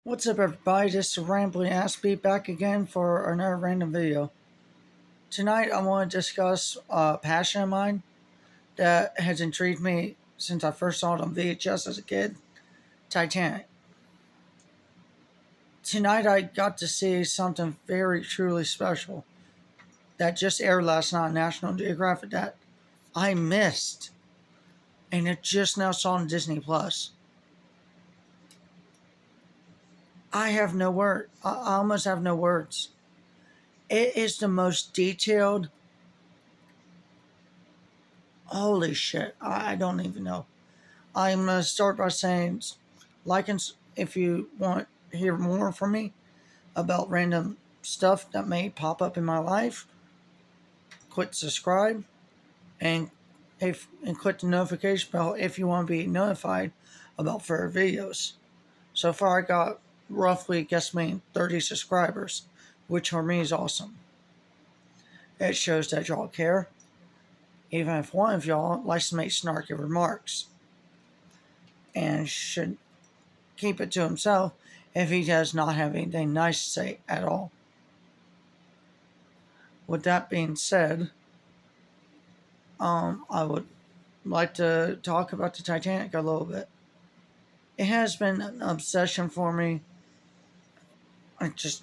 What's up, everybody? This is Rambling Ass Beat back again for another random video. Tonight, I want to discuss a passion of mine that has intrigued me since I first saw it on VHS as a kid: Titanic. Tonight, I got to see something very truly special that just aired last night on National Geographic that I missed, and it just now saw on Disney Plus. I have no word. I almost have no words. It is the most detailed. Holy shit! I don't even know. I'm going to start by saying, if you want to hear more from me about random stuff that may pop up in my life, click subscribe and click the notification bell if you want to be notified about further videos. So far, I got roughly, guess me, 30 subscribers, which for me is awesome. It shows that y'all care, even if one of y'all likes to make snarky remarks and should keep it to himself if he does not have anything nice to say at all. With that being said, I would like to talk about the Titanic a little bit. It has been an obsession for me. It's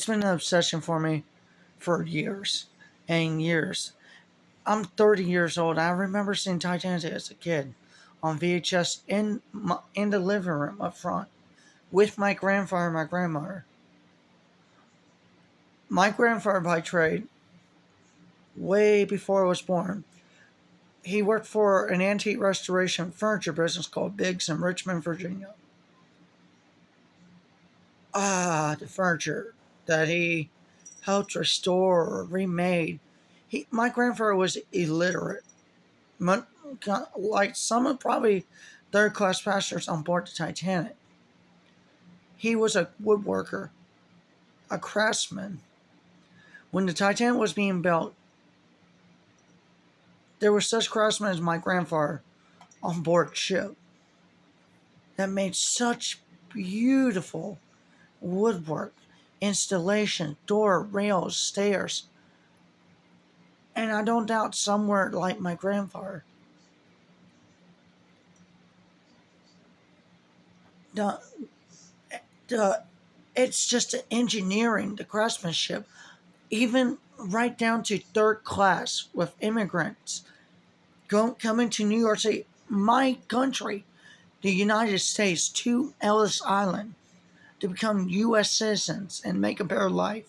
been an obsession for me for years and years. I'm 30 years old. I remember seeing Titanic as a kid on VHS in the living room up front with my grandfather and my grandmother. My grandfather, by trade, way before I was born, he worked for an antique restoration furniture business called Biggs in Richmond, Virginia. The furniture that he helped restore or remade. My grandfather was illiterate, like some of probably third-class passengers on board the Titanic. He was a woodworker, a craftsman. When the Titanic was being built, there were such craftsmen as my grandfather on board ship that made such beautiful woodwork, installation, door, rails, stairs. And I don't doubt some were like my grandfather. The, it's just the engineering, the craftsmanship, even right down to third class with immigrants coming to New York City, my country, the United States, to Ellis Island to become U.S. citizens and make a better life.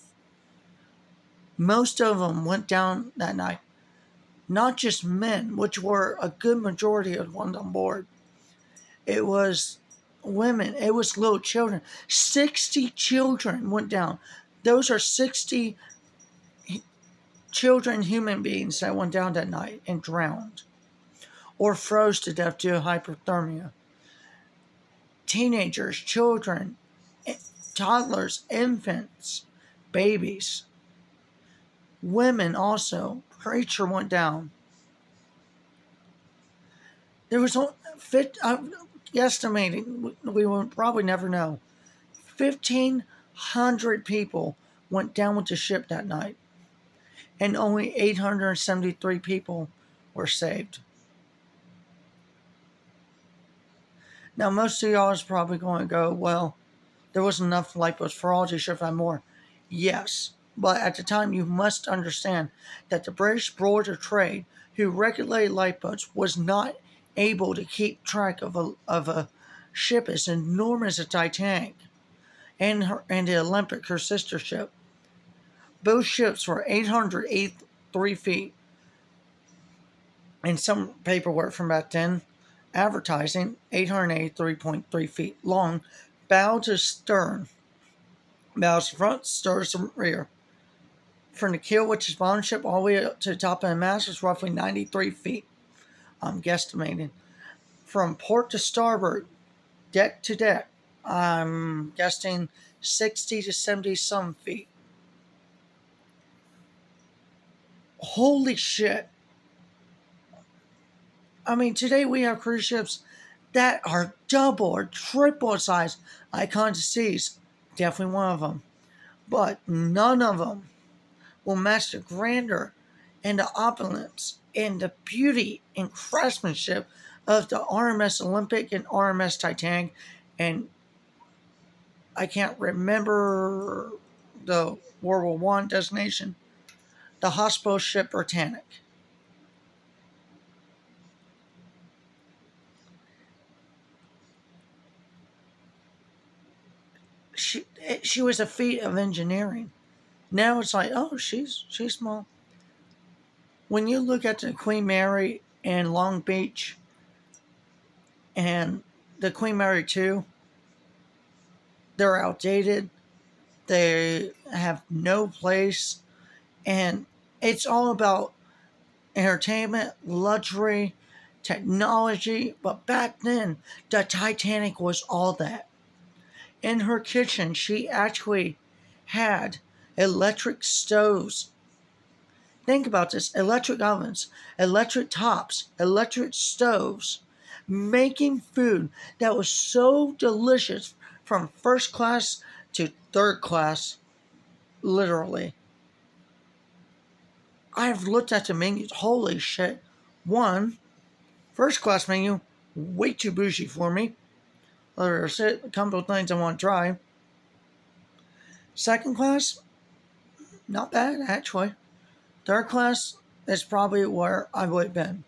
Most of them went down that night. Not just men, which were a good majority of the ones on board. It was women. It was little children. 60 children went down. Those are 60 children, human beings that went down that night and drowned or froze to death due to hypothermia. Teenagers, children, toddlers, infants, babies. Women also. Preacher went down. There was estimating, we will probably never know, 1,500 people went down with the ship that night, and only 873 people were saved. Now, most of y'all is probably going to go, well, there wasn't enough lifeboats for all, you should have had more. Yes, but at the time, you must understand that the British Board of Trade, who regulated lifeboats, was not able to keep track of a ship as enormous as Titanic and the Olympic, her sister ship. Both ships were 883 feet. In some paperwork from back then, advertising 883.3 feet long, bow to stern. Bows to front, stern to rear. From the keel, which is bottom ship, all the way up to the top of the mast is roughly 93 feet. I'm guesstimating. From port to starboard, deck to deck, I'm guessing 60 to 70 some feet. Holy shit. I mean, today we have cruise ships that are double or triple size icons seas. Definitely one of them. But none of them will match the grandeur and the opulence and the beauty and craftsmanship of the RMS Olympic and RMS Titanic. And I can't remember the World War One destination, the hospital ship Titanic. She was a feat of engineering. Now it's like, oh, she's small. When you look at the Queen Mary and Long Beach and the Queen Mary 2, they're outdated. They have no place, and it's all about entertainment, luxury, technology. But back then, the Titanic was all that. In her kitchen, she actually had electric stoves. Think about this: electric ovens, electric tops, electric stoves, making food that was so delicious from first class to third class, literally. I've looked at the menus. Holy shit. One, first class menu, way too bougie for me. There's a couple of things I want to try. Second class, not bad actually. Third class is probably where I would have been.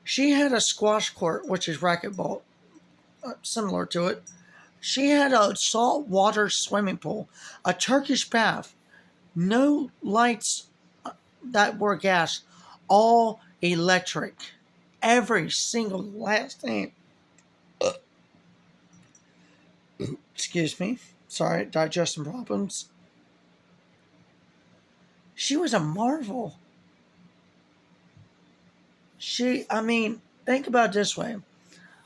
She had a squash court, which is racquetball, similar to it. She had a saltwater swimming pool, a Turkish bath, no lights that were gas, all electric. Every single last thing. Excuse me. Sorry, digestion problems. She was a marvel. I mean, think about it this way.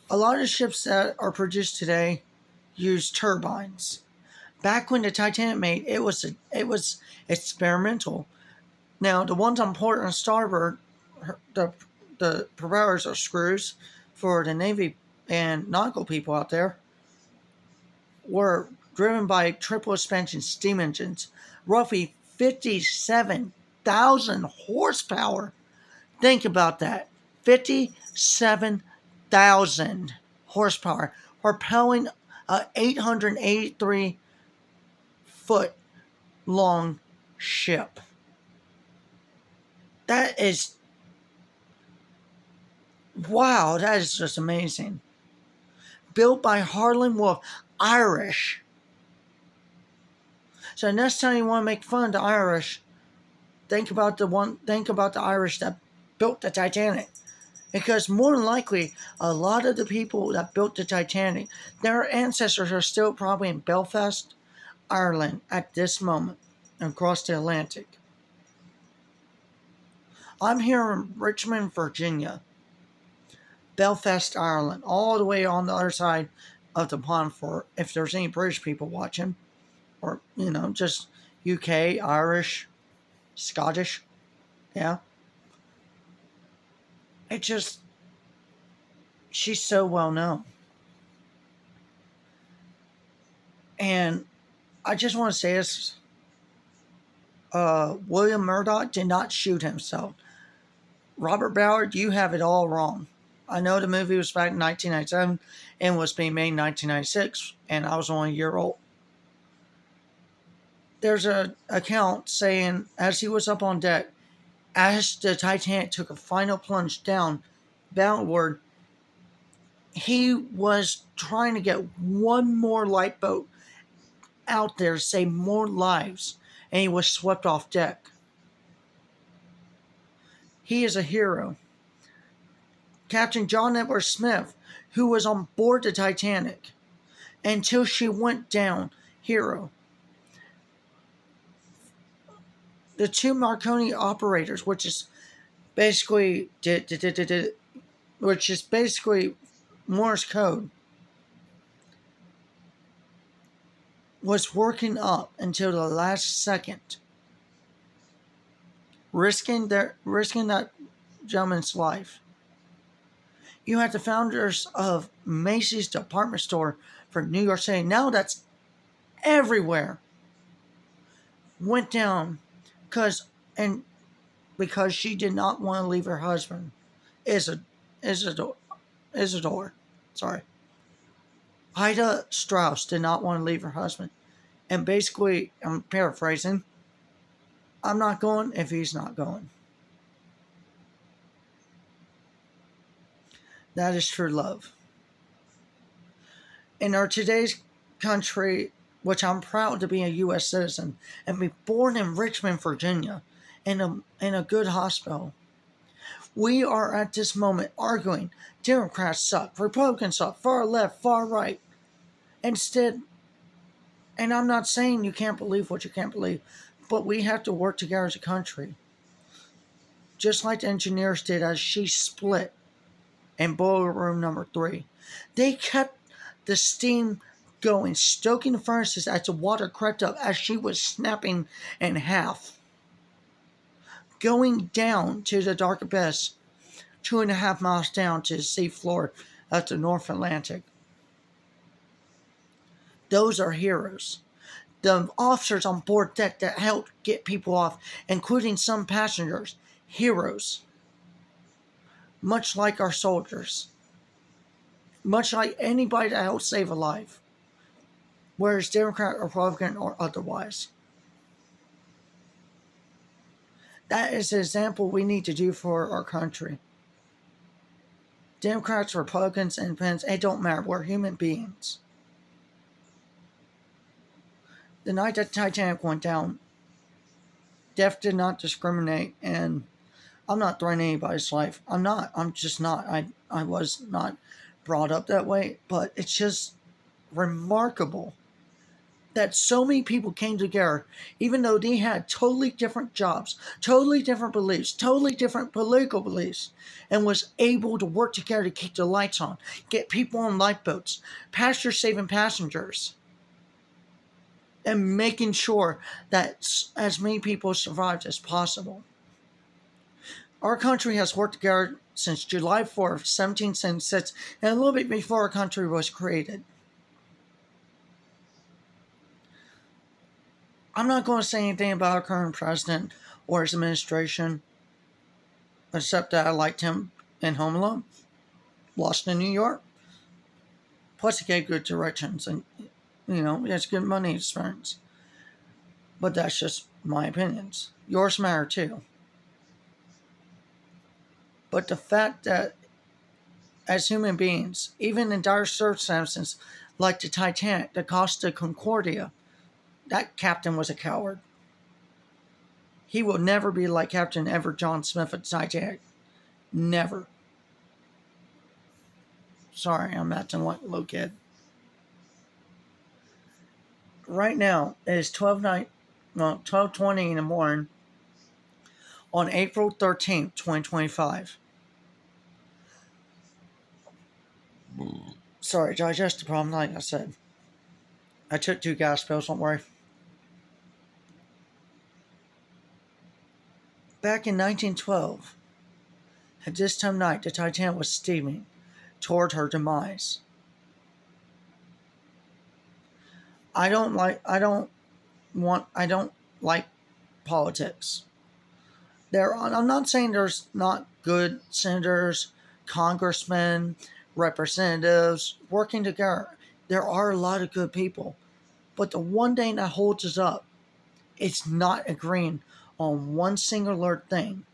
A lot of ships that are produced today use turbines. Back when the Titanic made, it was experimental. Now the ones on port and starboard, the the propellers are screws for the Navy and nautical people out there, were driven by triple expansion steam engines, roughly 57,000 horsepower. Think about that. 57,000 horsepower, propelling a 883 foot long ship. That is, wow, that is just amazing. Built by Harlan Wolff, Irish. So next time you want to make fun of the Irish, think about the Irish that built the Titanic. Because more than likely, a lot of the people that built the Titanic, their ancestors are still probably in Belfast, Ireland at this moment, across the Atlantic. I'm here in Richmond, Virginia, Belfast, Ireland, all the way on the other side of the pond for if there's any British people watching, or, just UK, Irish, Scottish. Yeah. It just, she's so well known. And I just want to say this, William Murdoch did not shoot himself. Robert Ballard, you have it all wrong. I know the movie was back in 1997 and was being made in 1996, and I was only a year old. There's an account saying as he was up on deck, as the Titanic took a final plunge downward, he was trying to get one more lifeboat out there to save more lives, and he was swept off deck. He is a hero. Captain John Edward Smith, who was on board the Titanic until she went down, hero. The two Marconi operators, which is basically Morse code, was working up until the last second. risking that gentleman's life. You had the founders of Macy's department store for New York City. Now that's everywhere. Went down because and because she did not want to leave her husband. Isa- Isidore, Isidore, sorry. Ida Strauss did not want to leave her husband. And basically, I'm paraphrasing, I'm not going if he's not going. That is true love. In our today's country, which I'm proud to be a U.S. citizen and be born in Richmond, Virginia, in a good hospital, we are at this moment arguing Democrats suck, Republicans suck, far left, far right. Instead, and I'm not saying you can't believe what you can't believe, but we have to work together as a country. Just like the engineers did as she split in boiler room number 3. They kept the steam going, stoking the furnaces as the water crept up as she was snapping in half. Going down to the dark abyss, 2.5 miles down to the sea floor of the North Atlantic. Those are heroes. The officers on board deck that helped get people off, including some passengers, heroes. Much like our soldiers. Much like anybody that helped save a life. Whether it's Democrat, Republican, or otherwise. That is an example we need to do for our country. Democrats, Republicans, Independents, it don't matter. We're human beings. The night that Titanic went down, death did not discriminate, and I'm not threatening anybody's life. I'm not. I'm just not. I was not brought up that way, but it's just remarkable that so many people came together, even though they had totally different jobs, totally different beliefs, totally different political beliefs, and was able to work together to keep the lights on, get people on lifeboats, passenger saving passengers, and making sure that as many people survived as possible. Our country has worked together since July 4th, 1776, and a little bit before our country was created. I'm not going to say anything about our current president or his administration, except that I liked him in Home Alone, Lost in New York. Plus, he gave good directions, and he has good money experience. But that's just my opinions. Yours matter too. But the fact that, as human beings, even in dire circumstances like the Titanic, the Costa Concordia, that captain was a coward. He will never be like Captain Edward John Smith at Titanic. Never. Sorry, I'm acting like a little kid. Right now, it is 12:20 in the morning on April 13th, 2025. Sorry, digestive problem, like I said. I took 2 gas pills, don't worry. Back in 1912, at this time of night, the Titanic was steaming toward her demise. I don't like politics. I'm not saying there's not good senators, congressmen, representatives working together. There are a lot of good people. But the one thing that holds us up, it's not agreeing on one singular thing.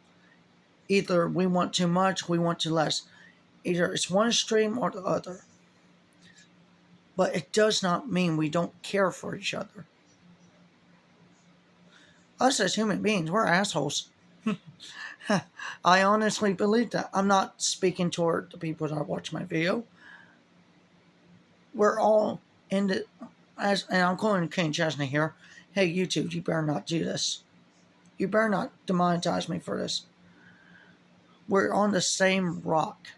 Either we want too much, we want too less. Either it's one extreme or the other. But it does not mean we don't care for each other. Us as human beings, we're assholes. I honestly believe that. I'm not speaking toward the people that watch my video. We're all in the, and I'm calling King Chesney here. Hey, YouTube, you better not do this. You better not demonetize me for this. We're on the same rock.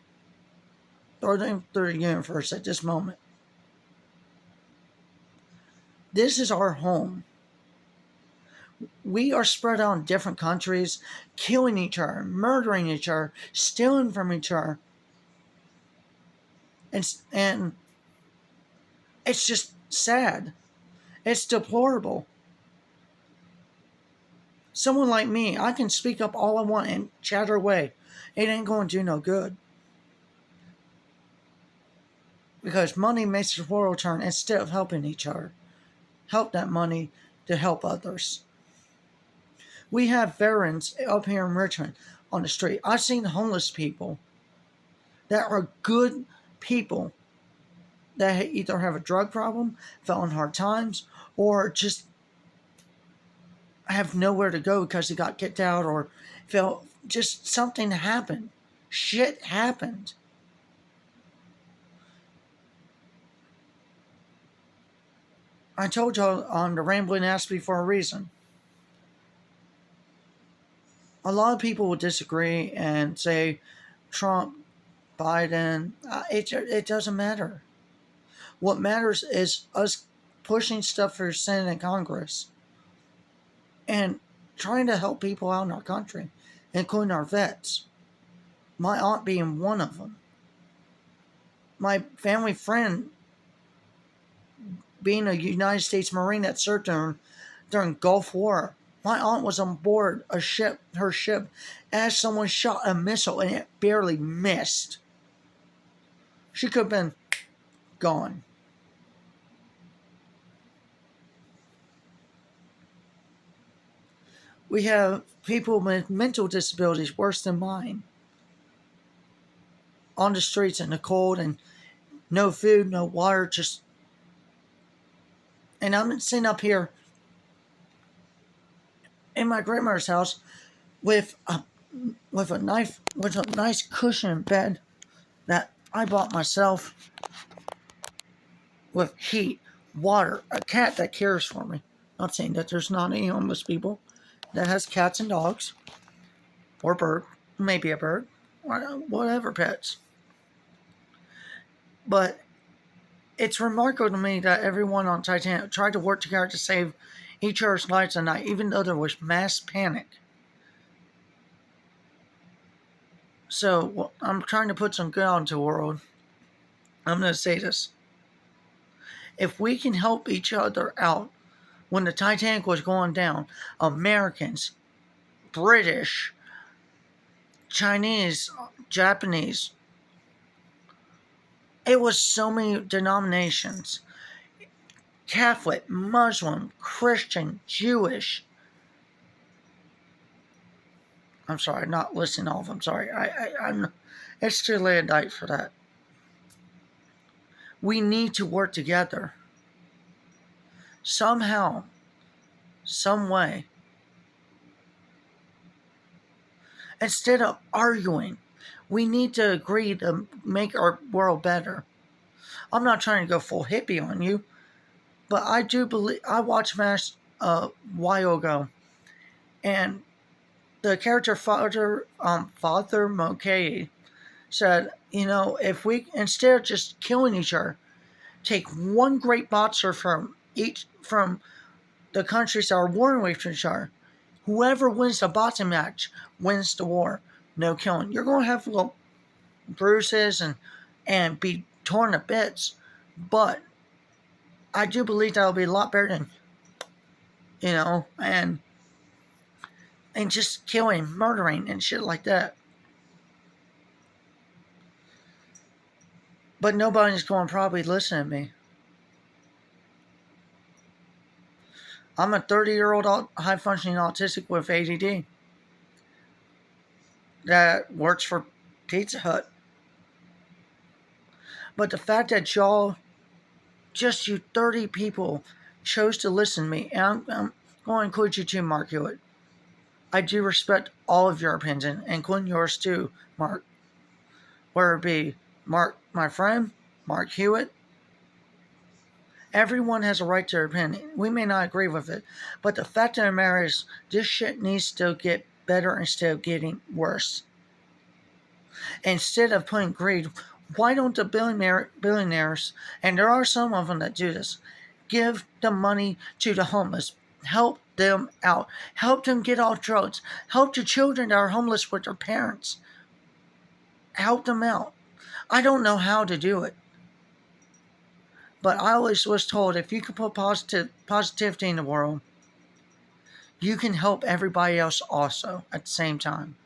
Through the universe at this moment. This is our home. We are spread out in different countries, killing each other, murdering each other, stealing from each other. And it's just sad. It's deplorable. Someone like me, I can speak up all I want and chatter away. It ain't going to do no good. Because money makes the world turn instead of helping each other. Help that money to help others. We have veterans up here in Richmond on the street. I've seen homeless people that are good people that either have a drug problem, fell in hard times, or just have nowhere to go because they got kicked out or felt just something happened. Shit happened. I told y'all I'm the rambling ass for a reason. A lot of people will disagree and say Trump, Biden, it doesn't matter. What matters is us pushing stuff for Senate and Congress and trying to help people out in our country, including our vets. My aunt being one of them. My family friend being a United States Marine that served during Gulf War. My aunt was on board her ship, as someone shot a missile and it barely missed. She could have been gone. We have people with mental disabilities worse than mine on the streets in the cold and no food, no water, just. And I'm sitting up here in my grandmother's house with a nice cushion bed that I bought myself, with heat, water, a cat that cares for me. Not saying that there's not any homeless people that has cats and dogs, or bird, maybe a bird, or whatever pets. But it's remarkable to me that everyone on Titanic tried to work together to save each other's lives at night, even though there was mass panic. So I'm trying to put some good out into the world. I'm going to say this. If we can help each other out, when the Titanic was going down, Americans, British, Chinese, Japanese, it was so many denominations. Catholic, Muslim, Christian, Jewish. I'm sorry, I'm not listening to all of them. Sorry, I'm. It's too late at night for that. We need to work together. Somehow, some way. Instead of arguing, we need to agree to make our world better. I'm not trying to go full hippie on you, but I do believe. I watched MASH a while ago, and the character Father Mokei said, if we, instead of just killing each other, take one great boxer from the countries that are warring with each other, whoever wins the boxing match wins the war. No killing. You're going to have little bruises and be torn to bits, but I do believe that'll be a lot better than, and just killing, murdering, and shit like that. But nobody's going to probably listen to me. I'm a 30-year-old high-functioning autistic with ADD that works for Pizza Hut. But the fact that just you 30 people, chose to listen to me, and I'm going to include you too, Mark Hewitt. I do respect all of your opinions, including yours too, Mark. Whether it be Mark, my friend, Mark Hewitt. Everyone has a right to their opinion. We may not agree with it, but the fact of the matter is, this shit needs to get better instead of getting worse. Instead of putting greed, why don't the billionaires, and there are some of them that do this, give the money to the homeless, help them out. Help them get off drugs. Help the children that are homeless with their parents. Help them out. I don't know how to do it. But I always was told if you can put positivity in the world, you can help everybody else also at the same time.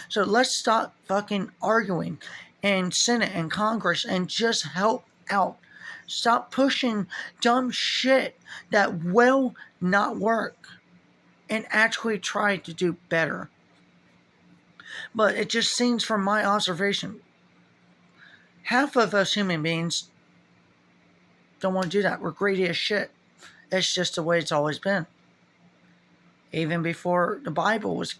So let's stop fucking arguing in Senate and Congress and just help out. Stop pushing dumb shit that will not work and actually try to do better. But it just seems from my observation, half of us human beings don't want to do that. We're greedy as shit. It's just the way it's always been. Even before the Bible was,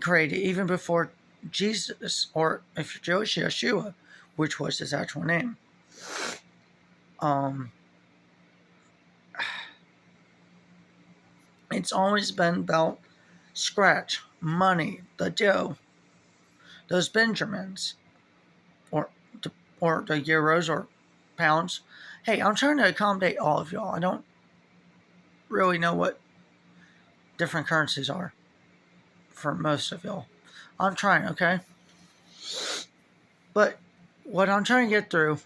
created, even before Jesus, or if you're Jewish, Yeshua, which was his actual name. It's always been about scratch, money, the dough, those Benjamins, or the euros or pounds. Hey, I'm trying to accommodate all of y'all. I don't really know what different currencies are for most of y'all. I'm trying, okay? But what I'm trying to get through,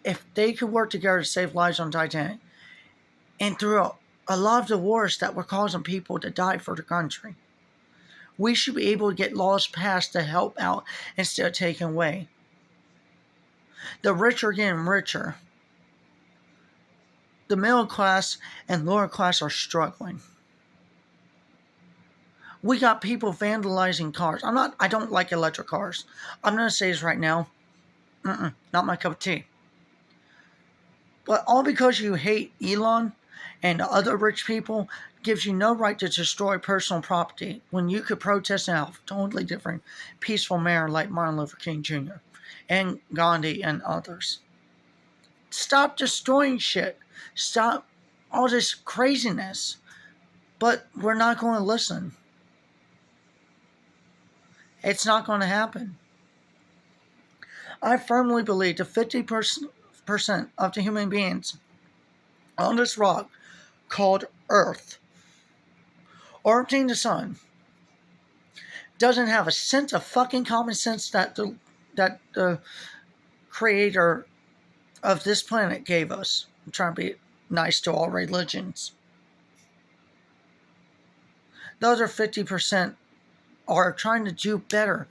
if they could work together to save lives on Titanic, and through a lot of the wars that were causing people to die for the country, we should be able to get laws passed to help out instead of taking away. The rich are getting richer. The middle class and lower class are struggling. We got people vandalizing cars. I don't like electric cars. I'm going to say this right now. Not my cup of tea. But all because you hate Elon and other rich people gives you no right to destroy personal property when you could protest and have a totally different, peaceful manner like Martin Luther King Jr. and Gandhi and others. Stop destroying shit. Stop all this craziness. But we're not going to listen. It's not going to happen. I firmly believe that 50% of the human beings on this rock called Earth, orbiting the sun, doesn't have a sense of fucking common sense that the creator of this planet gave us. I'm trying to be nice to all religions. The other 50% are trying to do better.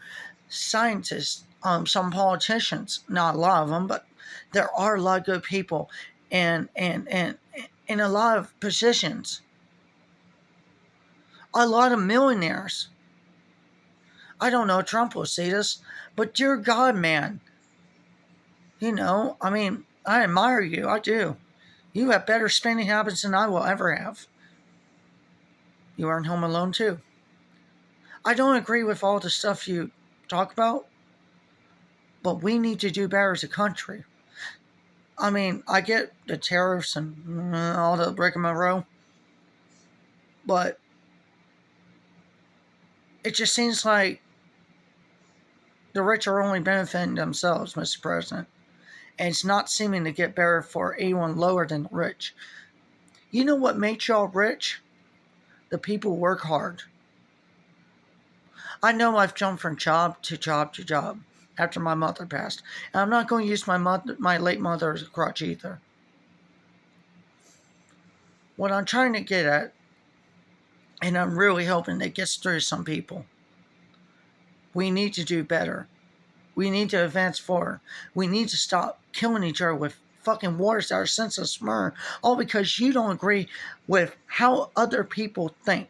Scientists, some politicians, not a lot of them, but there are a lot of good people and in a lot of positions. A lot of millionaires. I don't know, Trump will see this, but dear God, man, I admire you, I do. You have better spending habits than I will ever have. You aren't home alone too. I don't agree with all the stuff you talk about, but we need to do better as a country. I get the tariffs and all the rigmarole, but it just seems like the rich are only benefiting themselves, Mr. President, and it's not seeming to get better for anyone lower than the rich. You know what makes y'all rich? The people work hard. I know I've jumped from job to job to job after my mother passed. And I'm not going to use my late mother as a crutch either. What I'm trying to get at, and I'm really hoping it gets through to some people, we need to do better. We need to advance forward. We need to stop killing each other with fucking wars that are senseless murder, all because you don't agree with how other people think.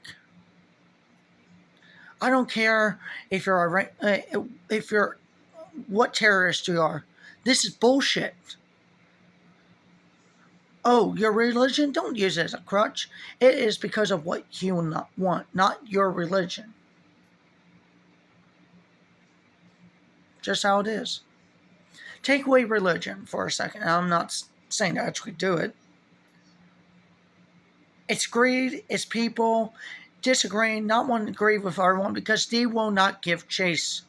I don't care if you're what terrorist you are. This is bullshit. Oh, your religion? Don't use it as a crutch. It is because of what you want, not your religion. Just how it is. Take away religion for a second. I'm not saying to actually do it. It's greed. It's people disagreeing, not wanting to agree with everyone because they will not give chase.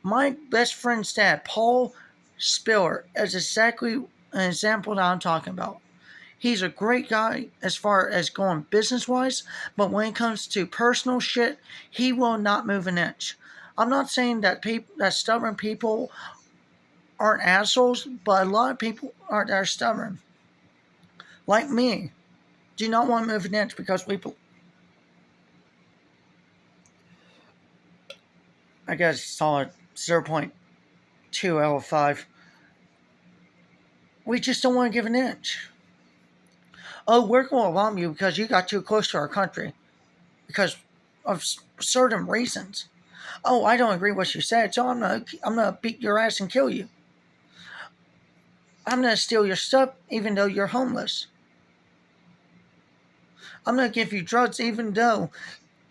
My best friend's dad, Paul Spiller, is exactly an example that I'm talking about. He's a great guy as far as going business wise, but when it comes to personal shit, he will not move an inch. I'm not saying that stubborn people aren't assholes, but a lot of people are that are stubborn, like me, do not want to move an inch because people. I guess solid 0.2 out of 5. We just don't want to give an inch. Oh, we're going to bomb you because you got too close to our country because of certain reasons. Oh, I don't agree with what you said, so I'm gonna beat your ass and kill you. I'm gonna steal your stuff even though you're homeless. I'm gonna give you drugs even though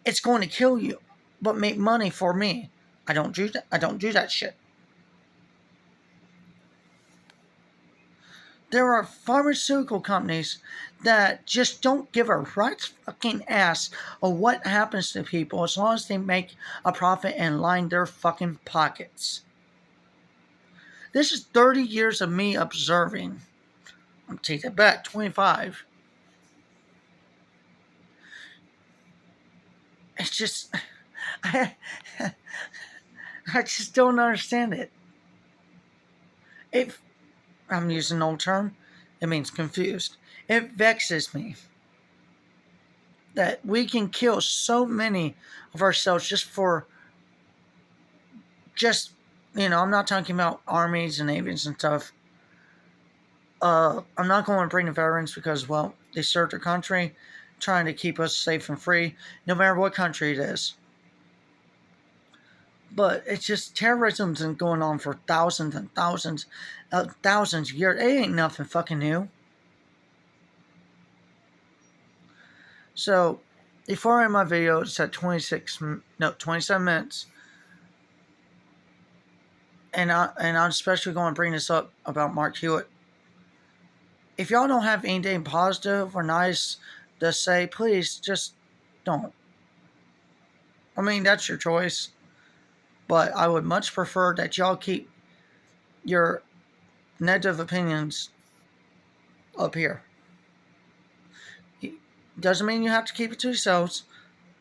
it's going to kill you, but make money for me. I don't do that. I don't do that shit. There are pharmaceutical companies that just don't give a right fucking ass of what happens to people as long as they make a profit and line their fucking pockets. This is 30 years of me observing. I'm taking it back, 25. It's just, I, I just don't understand it. If I'm using an old term, it means confused. It vexes me that we can kill so many of ourselves just, I'm not talking about armies and navies and stuff. I'm not going to bring the veterans because, well, they served their country trying to keep us safe and free, no matter what country it is. But it's just terrorism's been going on for thousands and thousands of years. It ain't nothing fucking new. So, before I end my video, it's at 27 minutes. And I'm especially going to bring this up about Mark Hewitt. If y'all don't have anything positive or nice to say, please just don't. I mean, that's your choice. But I would much prefer that y'all keep your negative opinions up here. Doesn't mean you have to keep it to yourselves,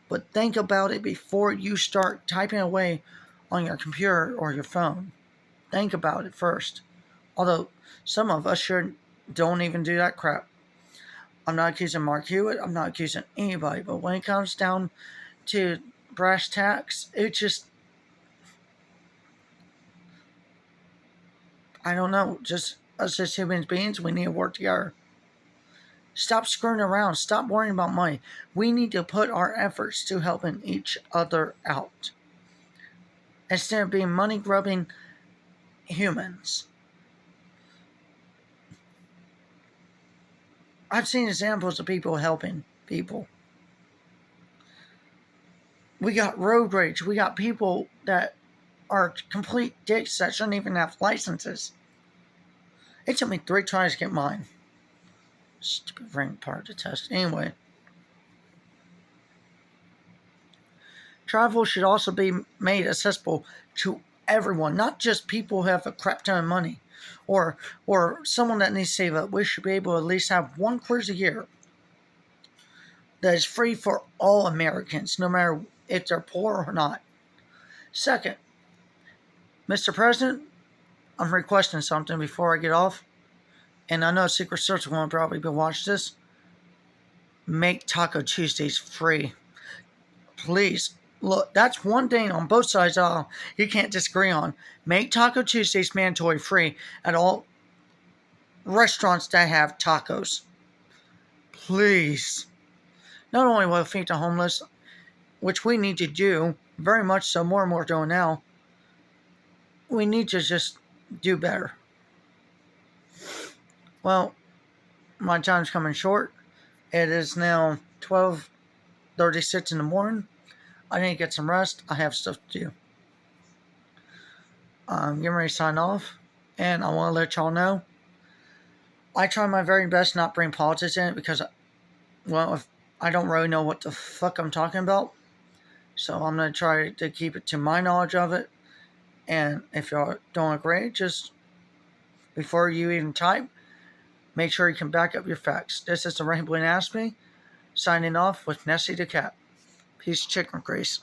but think about it before you start typing away on your computer or your phone. Think about it first. Although some of us sure don't even do that crap. I'm not accusing Mark Hewitt. I'm not accusing anybody. But when it comes down to brass tacks, it just, I don't know. Just us as human beings, we need to work together. Stop screwing around. Stop worrying about money. We need to put our efforts to helping each other out. Instead of being money grubbing humans. I've seen examples of people helping people. We got road rage. We got people that are complete dicks that shouldn't even have licenses. It took me 3 tries to get mine. Stupid ring part of the test. Anyway. Travel should also be made accessible to everyone, not just people who have a crap ton of money or someone that needs to save up. We should be able to at least have one cruise a year that is free for all Americans, no matter if they're poor or not. Second, Mr. President, I'm requesting something before I get off. And I know Secret Service will probably be watching this. Make Taco Tuesdays free. Please. Look, that's one thing on both sides you can't disagree on. Make Taco Tuesdays mandatory free at all restaurants that have tacos. Please. Not only will it feed the homeless, which we need to do, very much so, more and more doing now, we need to just do better. Well, my time's coming short. It is now 12:36 in the morning. I need to get some rest. I have stuff to do. I'm getting ready to sign off, and I want to let y'all know I try my very best not to bring politics in it because, well, if I don't really know what the fuck I'm talking about. So I'm going to try to keep it to my knowledge of it. And if y'all don't agree, just before you even type, Make sure you can back up your facts. This is the Rambling Ask Me, signing off with Nessie the Cat. Peace, chicken grease.